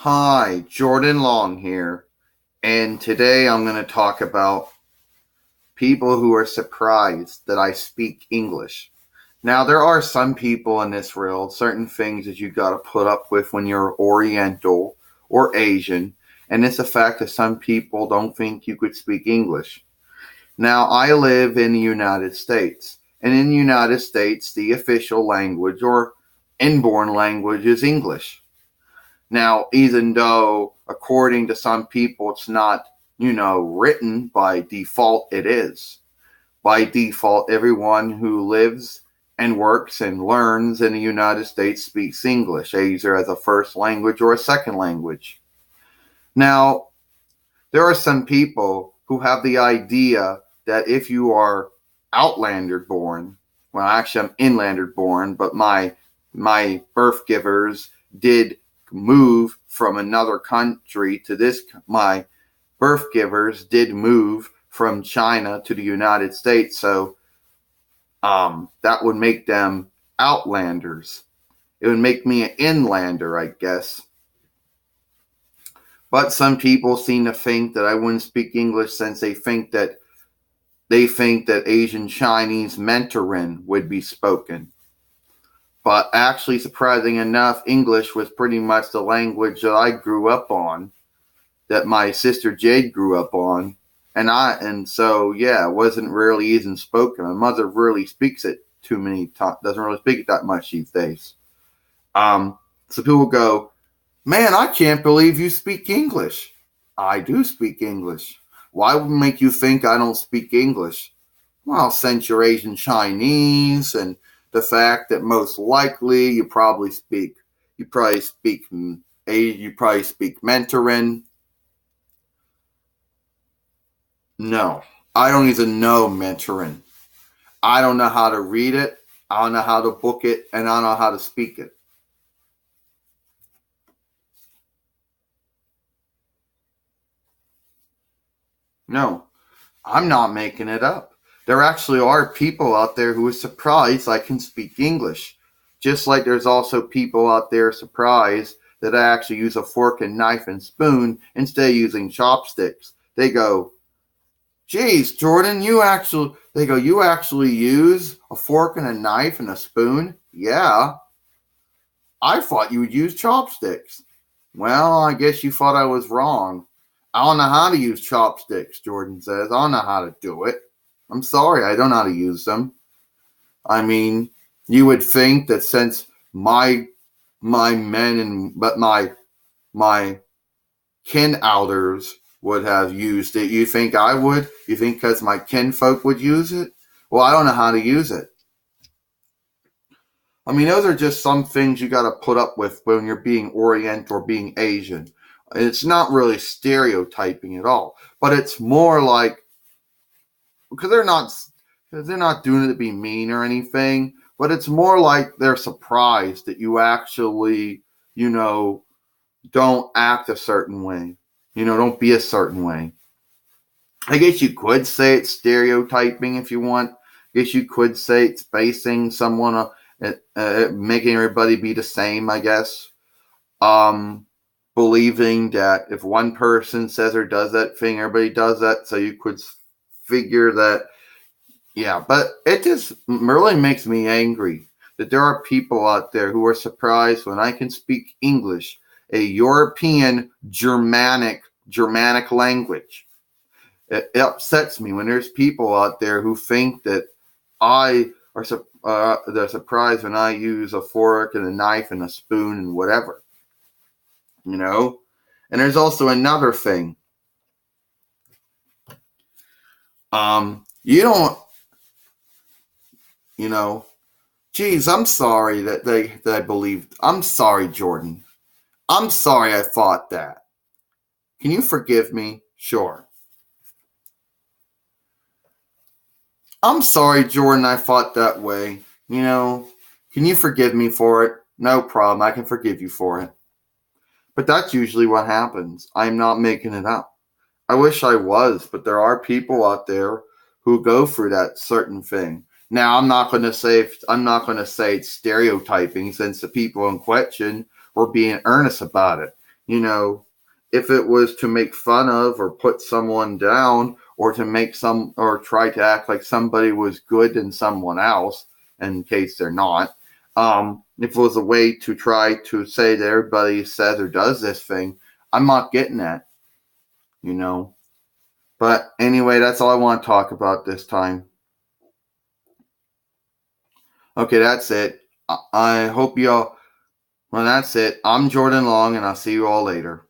Hi, Jordan Long here, and today I'm going to talk about people who are surprised that I speak English. Now, there are some people in this world, certain things that you got to put up with when you're Oriental or Asian, and it's the fact that some people don't think you could speak English. Now, I live in the United States, and in the United States, the official language or inborn language is English. Now, even though, according to some people, it's not, written by default, it is. By default, everyone who lives and works and learns in the United States speaks English, either as a first language or a second language. Now, there are some people who have the idea that if you are outlander born, well, actually, I'm inlander born, but my birth givers did move from another country to this. My birth givers did move from China to the United States, so that would make them outlanders. It would make me an inlander, I guess. But some people seem to think that I wouldn't speak English since they think that Asian Chinese Mandarin would be spoken. But actually, surprising enough, English was pretty much the language that I grew up on, that my sister Jade grew up on, and so it wasn't really even spoken. My mother really speaks it too many times, doesn't really speak it that much these days. So people go, "Man, I can't believe you speak English." I do speak English. Why would it make you think I don't speak English? Well, since you're Asian Chinese and the fact that most likely you probably speak Mandarin. No, I don't even know Mandarin. I don't know how to read it. I don't know how to book it, and I don't know how to speak it. No, I'm not making it up. There actually are people out there who are surprised I can speak English. Just like there's also people out there surprised that I actually use a fork and knife and spoon instead of using chopsticks. They go, "Geez, Jordan, you actually use a fork and a knife and a spoon?" "Yeah, I thought you would use chopsticks." "Well, I guess you thought I was wrong." "I don't know how to use chopsticks," Jordan says. "I don't know how to do it. I'm sorry, I don't know how to use them." I mean, you would think that since my men and but my kin elders would have used it, you think I would? You think because my kinfolk would use it? Well, I don't know how to use it. I mean, those are just some things you got to put up with when you're being Orient or being Asian. It's not really stereotyping at all, but it's more like, because they're not doing it to be mean or anything, but it's more like they're surprised that you actually, don't act a certain way. Don't be a certain way. I guess you could say it's stereotyping if you want. I guess you could say it's basing someone making everybody be the same, I guess. Um, Believing that if one person says or does that thing, everybody does that. So you could figure that, yeah. But it just really makes me angry that there are people out there who are surprised when I can speak English, a European Germanic language. It upsets me when there's people out there who think that they're surprised when I use a fork and a knife and a spoon and whatever, you know. And there's also another thing. You don't, you know. Geez, I'm sorry that I believed. I'm sorry, Jordan. I'm sorry I thought that. Can you forgive me? Sure. I'm sorry, Jordan, I thought that way. Can you forgive me for it? No problem. I can forgive you for it. But that's usually what happens. I'm not making it up. I wish I was, but there are people out there who go through that certain thing. Now, I'm not going to say it's stereotyping, since the people in question were being earnest about it. You know, if it was to make fun of or put someone down or to make some or try to act like somebody was good than someone else, in case they're not, if it was a way to try to say that everybody says or does this thing, I'm not getting that, you know. But anyway, that's all I want to talk about this time. Okay, that's it. I hope y'all. Well, that's it. I'm Jordan Long, and I'll see you all later.